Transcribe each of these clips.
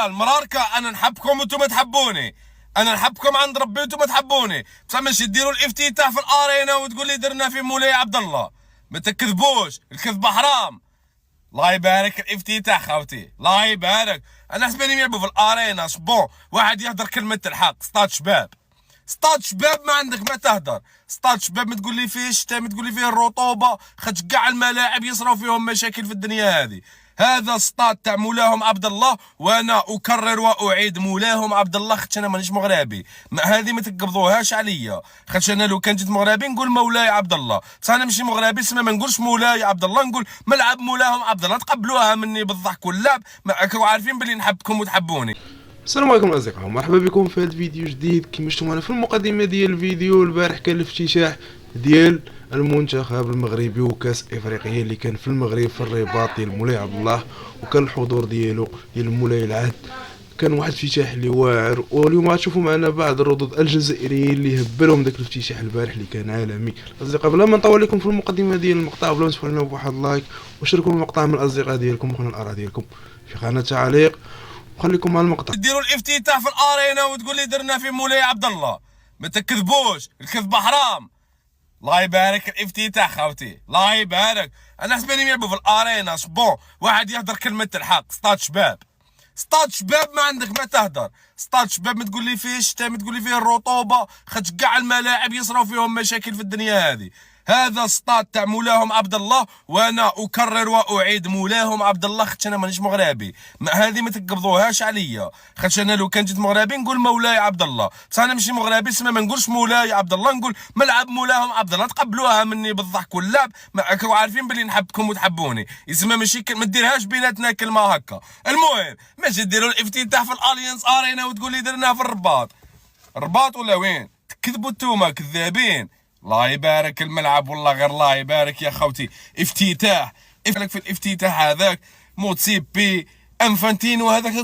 المراركه انا نحبكم وانتم ما تحبوني، انا نحبكم عند ربي وانتم ما تحبوني، بصح ماشي ديروا الافتتاح في الارينا وتقول لي درنا في مولاي عبد الله. ما تكذبوش، الكذبه حرام. الله يبارك الافتتاح خاوتي، الله يبارك. انا حسباني يلعبوا في الارينا بون واحد يهدر كلمه الحق. سطاد شباب، سطاد شباب ما عندك ما تهدر. سطاد شباب ما تقول لي فيه الشتاء، ما تقول لي فيه الرطوبه، خاطش كاع الملاعب يصراو فيهم مشاكل في الدنيا هذه. هذا سطاد تاع مولاهم عبد الله، وانا اكرر واعيد مولاهم عبد الله، خاطش انا مانيش مغربي. هذه ما تقبضوهاش عليا، خاطش انا لو كان جيت مغربي نقول مولاي عبد الله، بصح انا ماشي مغربي سما ما نقولش مولاي عبد الله، نقول ملعب مولاهم عبد الله. تقبلوها مني بالضحك واللعب، راكم عارفين بلي نحبكم وتحبوني. السلام عليكم الاصدقاء، مرحبا بكم في هذا الفيديو جديد. كما شفتم انا في المقدمه ديال الفيديو، البارح كان الافتتاح ديال المنتخب المغربي وكاس افريقيا اللي كان في المغرب في الرباط ديال مولاي عبد الله، وكان الحضور ديالو ديال مولاي العهد. كان واحد الافتتاح اللي واعر، واليوم غتشوفوا معنا بعض الردود الجزائريين اللي هبلهم داك الافتتاح البارح اللي كان عالمي. الاصدقاء بلا ما نطول عليكم في المقدمه ديال المقطع، بلا ما تنسوا لنا بواحد لايك وشاركوا المقطع من الاصدقاء ديالكم وخلوا الاراء ديالكم في قناه تعليق، وخليكم مع المقطع. ديروا الافتتاح في الارينا وتقول لي درنا في مولاي عبد الله. ما تكذبوش، الكذبه حرام. الله يبارك الافتتاح خاوتي، الله يبارك. انا حسباني يلعبوا في الارينا بون واحد يهدر كلمه الحق. سطاد شباب، سطاد شباب ما عندك ما تهدر. سطاد شباب ما تقول لي فيه الشتاء، ما تقول لي فيه الرطوبه، خاطش كاع الملاعب يصراو فيهم مشاكل في الدنيا هذه. هذا سطاد تاع مولاهم عبد الله، وانا اكرر واعيد مولاهم عبد الله، خاطش انا مانيش مغربي. هذه ما تقبضوهاش عليا، خاطش انا لو كان جيت مغربي نقول مولاي عبد الله، بصح انا ماشي مغربي سما ما نقولش مولاي عبد الله، نقول ملعب مولاهم عبد الله. تقبلوها مني بالضحك واللعب، راكم عارفين بلي نحبكم وتحبوني. يسمى ماشي ما ديرهاش بيناتنا كلمه هكا. المهم ماشي ديروا الافتتاح في الاليانس ارينا وتقول لي درناها في الرباط. الرباط ولا وين؟ تكذبوا انتوما كذابين. الله يبارك الملعب، والله غير الله يبارك يا خوتي. افتتاح في الافتتاح هذاك موتسيبي انفانتينو هذاك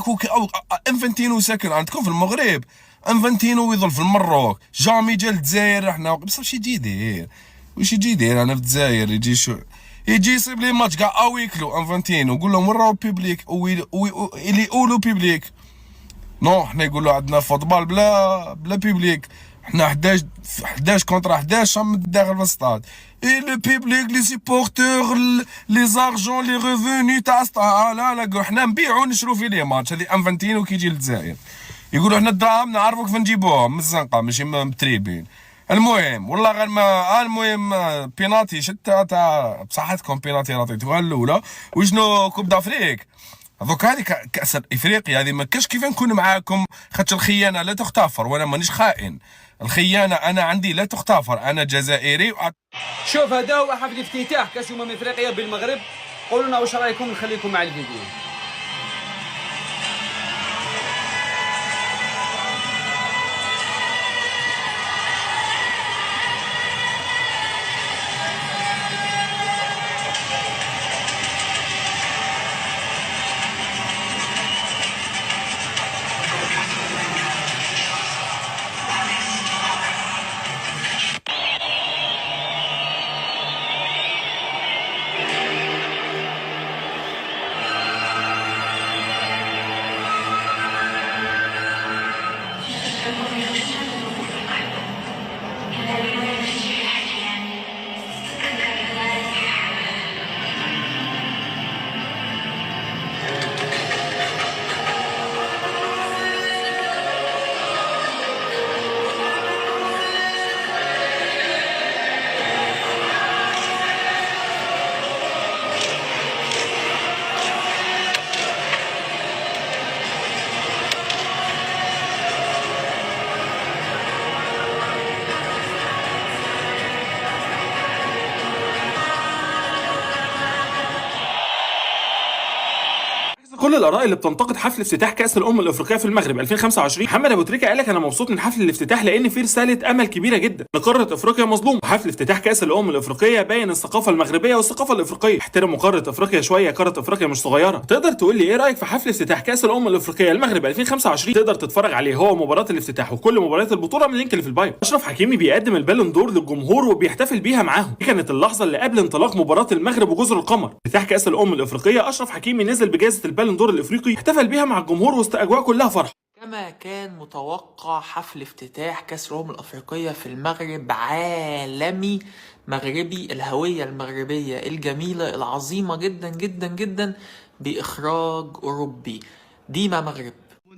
انفانتينو ساكن عندكم في المغرب، انفانتينو يظل في المروك، جامي جا للجزائر احنا بصح واش يجي يدير؟ واش يجي يدير انا في الجزائر؟ يجي شو يجي يصيب لي ماتش كاع اويكلو انفانتينو، قول لهم وين راهو البيبليك اللي يقولوا بيبليك. نو حنا يقولوا عندنا فوتبال بلا بيبليك، حنا 11 كونتر 11 من الداخل في الستاد. اي لو بيبليك لي سيبورتور لي زارجون لي ريفوني تاع لا لا حنا نبيعو نشرو في لي ماتش. هذه انفانتينو كيجي للجزائر يقولوا حنا الدراهم نعرفوا كيف نجيبوهم من الزنقه ماشي متريبين. المهم والله غير ما المهم بيناتي شتا تاع بصحتكم، بيناتي عطيتوها الاولى. وشنو كوب دافريك دوك هذه كاس افريقيا هذه ما كاش كيف نكون معاكم، خاطر الخيانه لا تغتفر، وانا مانيش خائن. الخيانه انا عندي لا تغتفر، انا جزائري. شوف هذا هو حفل افتتاح كاس افريقيا بالمغرب. قولوا لنا واش رايكم، نخليكم مع الفيديو. كل الاراء اللي بتنتقد حفل افتتاح كاس الافريقيه في المغرب 2025، محمد ابو تريكه قال لك انا مبسوط من حفل الافتتاح لان فيه رساله امل كبيره جدا لقاره افريقيا مظلومه. حفل افتتاح كاس الافريقيه باين الثقافه المغربيه والثقافه الافريقيه. احترموا قاره افريقيا شويه، قاره افريقيا مش صغيره. تقدر تقول لي ايه رايك في حفل افتتاح كاس الافريقيه المغرب 2025؟ تقدر تتفرج عليه هو مباراه الافتتاح وكل مباريات البطوله من اللينك اللي في البايو. اشرف حكيمي بيقدم البالون دور للجمهور وبيحتفل بيها معاهم. دي كانت اللحظه اللي قبل انطلاق مباراه المغرب وجزر القمر. افتتاح كاس الافريقيه اشرف حكيمي نزل بجائزه البالون دور الافريقي احتفل بيها مع الجمهور وسط اجواء كلها فرحه. كما كان متوقع، حفل افتتاح كأس الأمم الأفريقية في المغرب عالمي مغربي، الهوية المغربية الجميلة العظيمة جدا جدا جدا بإخراج أوروبي. ديما مغرب.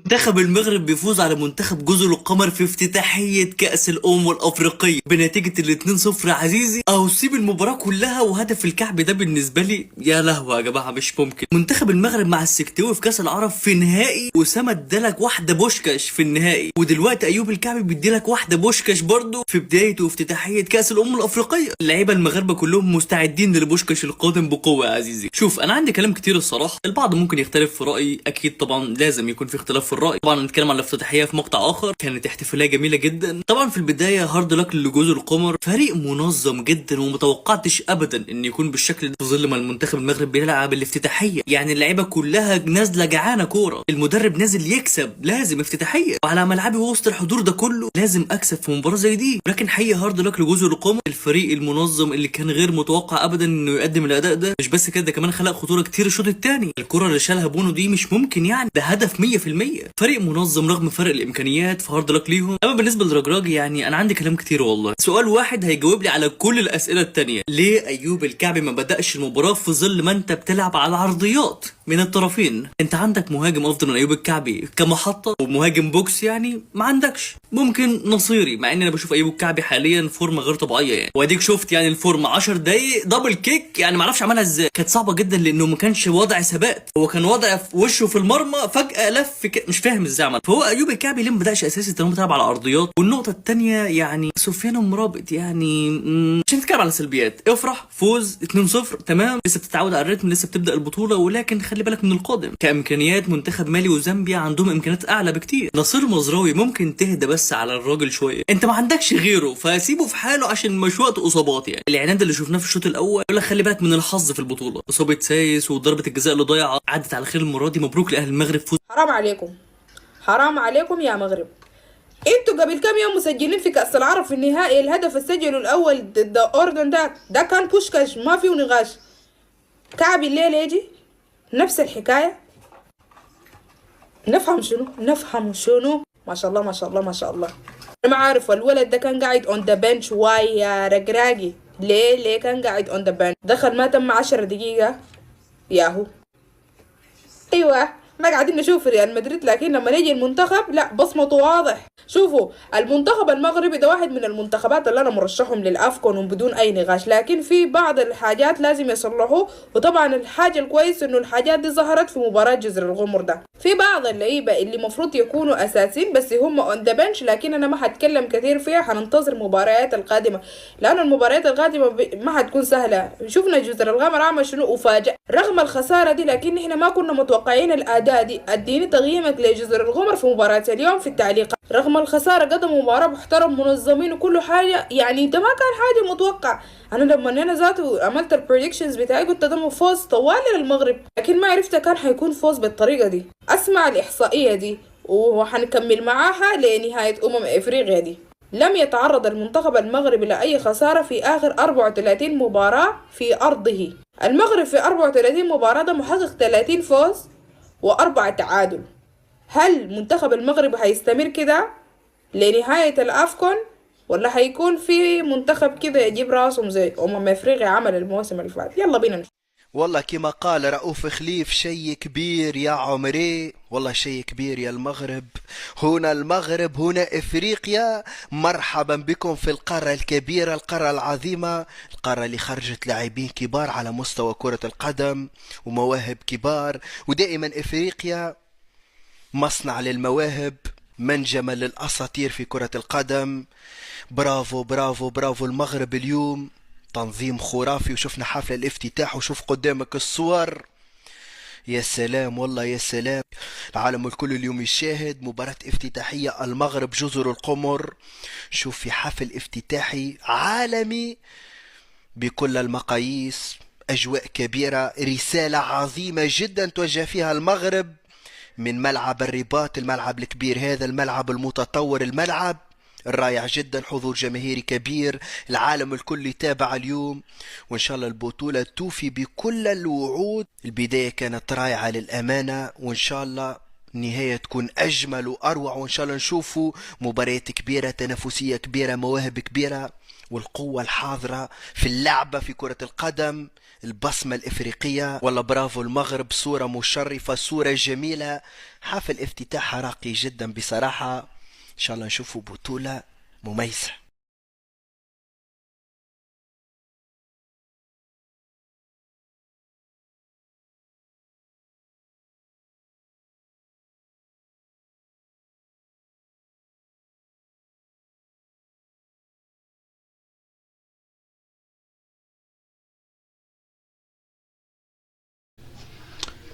منتخب المغرب بيفوز على منتخب جزر القمر في افتتاحية كأس الأمم الأفريقية بنتيجة 2-0 عزيزي، أو سيب المباراة كلها وهدف الكعب ده بالنسبة لي يا لهوي يا جماعة مش ممكن. منتخب المغرب مع السكتوي في كأس العرب في نهائي، وسام ادالك واحدة بوشكاش في النهائي، ودلوقتي أيوب الكعبي بيديلك واحدة بوشكاش برضه في بداية وافتتاحية كأس الأمم الأفريقية. اللعيبة المغاربة كلهم مستعدين للبوشكاش القادم بقوة يا عزيزي. شوف أنا عندي كلام كتير الصراحة، البعض ممكن يختلف في رأيي، أكيد طبعا لازم يكون في اختلاف في الرأي. طبعا نتكلم عن الافتتاحيه في مقطع اخر، كانت احتفاليه جميله جدا. طبعا في البدايه هارد لك لجزر القمر، فريق منظم جدا ومتوقعتش ابدا ان يكون بالشكل ده في ظل ما المنتخب المغرب بيلعب الافتتاحيه. يعني اللعيبه كلها نازله جعانه كوره، المدرب نازل يكسب، لازم افتتاحيه، وعلى ملعبي وسط الحضور ده كله لازم اكسب في مباراه زي دي. لكن حقيقه هارد لك لجزر القمر، الفريق المنظم اللي كان غير متوقع ابدا انه يقدم الاداء ده. مش بس كده، ده كمان خلق خطوره كتير الشوط الثاني. الكره اللي شالها بونو دي مش ممكن، يعني ده هدف 100%. فريق منظم رغم فرق الامكانيات، في هارد لك ليهم. اما بالنسبه للرجراجي يعني انا عندي كلام كتير والله. سؤال واحد هيجاوب لي على كل الاسئله التانية، ليه ايوب الكعبي ما بداش المباراه في ظل ما انت بتلعب على عرضيات من الطرفين؟ انت عندك مهاجم افضل من ايوب الكعبي كمحطه ومهاجم بوكس، يعني ما عندكش. ممكن نصيري، مع ان انا بشوف ايوب الكعبي حاليا فورمه غير طبيعيه يعني، واديك شفت يعني الفورمه 10 دقايق دبل كيك، يعني ما اعرفش عملها ازاي، كانت صعبه جدا لانه ما كانش وضع ثبات، هو كان وضع وشه في المرمى فجاه لف مش فاهم ازاي عمل. فهو ايوب الكعبي ليه ما بداش اساسي طالما بتلعب على ارضيات؟ والنقطه الثانيه يعني سفيان مرابط، يعني مش هنتكلم على سلبيات، افرح فوز 2-0 تمام، لسه بتتعود على الريتم، لسه بتبدا البطوله، ولكن خلي بالك من القادم. كامكانيات منتخب مالي وزامبيا عندهم امكانيات اعلى بكتير. نصير مزراوي ممكن تهدى بس على الراجل شويه، انت ما عندكش غيره فسيبه في حاله عشان مش وقت اصابات. يعني العناد اللي شفناه في الشوط الاول يقول لك خلي بالك من الحظ في البطوله، اصابه سايس وضربه الجزاء اللي ضايعه عدت على خير المره دي. مبروك لاهل المغرب فوز. حرام عليكم، حرام عليكم يا مغرب. انتوا قبل كام يوم مسجلين في كأس العرب في النهائي الهدف السجل الاول ضد اردن، ده كان بوشكاش ما فيه نقاش. كعب الليل يجي نفس الحكايه. نفهم شنو؟ ما شاء الله ما شاء الله ما شاء الله. انا ما عارف الولد ده كان قاعد اون ذا بنش واي يا رقراقي، ليه كان قاعد اون ذا بنش؟ دخل ما تم 10 دقيقه ياهو. ايوه ما قاعدين نشوف ريال مدريد، لكن لما نيجي المنتخب لا بصمته واضح. شوفوا المنتخب المغربي ده واحد من المنتخبات اللي انا مرشحهم للافكون وبدون اي نقاش، لكن في بعض الحاجات لازم يصلحوه. وطبعا الحاجه الكويس انه الحاجات دي ظهرت في مباراه جزر القمر ده. في بعض اللعيبه اللي المفروض يكونوا اساسيين بس هم اون ذا بنش، لكن انا ما هتكلم كثير فيها، حننتظر المباريات القادمه، لان المباريات القادمه ما هتكون سهله. شفنا جزر القمر عمل شنو وفاجأ رغم الخساره دي، لكن احنا ما كنا متوقعين الاداء دي. اديني تقييمك لجزر القمر في مباراه اليوم في التعليقات. رغم الخساره قدموا مباراه محترم منظمين وكل حاجه، يعني ده ما كان حاجه متوقع. انا لما انا ذاته عملت البريدكشنز بتاعي قلت ده فوز طوالي للمغرب، لكن ما عرفت كان حيكون فوز بالطريقه دي. اسمع الاحصائيه دي وحنكمل معاها لنهايه افريقيا دي. لم يتعرض المنتخب المغربي لاي خساره في اخر 34 مباراه في ارضه. المغرب في 34 مباراه ده محقق 30 فوز و4 تعادل. هل منتخب المغرب هيستمر كده لنهاية الأفكون، ولا هيكون في منتخب كده يجيب راسهم زي افريقيا عمل الموسم اللي فات؟ يلا بينا نشوف. والله كما قال رؤوف خليف شيء كبير يا عمري، والله شيء كبير يا المغرب. هنا المغرب، هنا افريقيا، مرحبا بكم في القارة الكبيرة، القارة العظيمة، القارة اللي خرجت لاعبين كبار على مستوى كرة القدم ومواهب كبار. ودائما افريقيا مصنع للمواهب، منجمة للأساطير في كرة القدم. برافو برافو برافو المغرب اليوم، تنظيم خرافي. وشفنا حفل الافتتاح وشوف قدامك الصور، يا سلام والله يا سلام. العالم الكل اليوم يشاهد مباراة افتتاحية المغرب جزر القمر. شوف في حفل افتتاحي عالمي بكل المقاييس، أجواء كبيرة، رسالة عظيمة جدا توجه فيها المغرب من ملعب الرباط، الملعب الكبير هذا، الملعب المتطور، الملعب رائع جدا، حضور جماهيري كبير، العالم الكل يتابع اليوم، وإن شاء الله البطولة توفي بكل الوعود. البداية كانت رائعة للأمانة، وإن شاء الله النهاية تكون أجمل وأروع، وإن شاء الله نشوفوا مباريات كبيرة، تنافسية كبيرة، مواهب كبيرة، والقوة الحاضرة في اللعبة في كرة القدم، البصمة الإفريقية. والله برافو المغرب، صورة مشرفة، صورة جميلة، حفل افتتاحها راقي جدا بصراحة. إن شاء الله نشوفوا بطولة مميزة.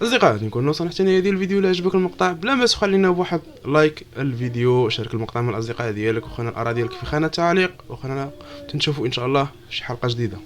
اصدقائي نكون وصلنا حتى لهذه الفيديو. لا عجبك المقطع بلا ما تخلي لنا بواحد لايك الفيديو، شارك المقطع مع الاصدقاء ديالك، وخلينا الاراء ديالك في خانه التعليق، وخلينا تنشوفوا ان شاء الله شي حلقه جديده.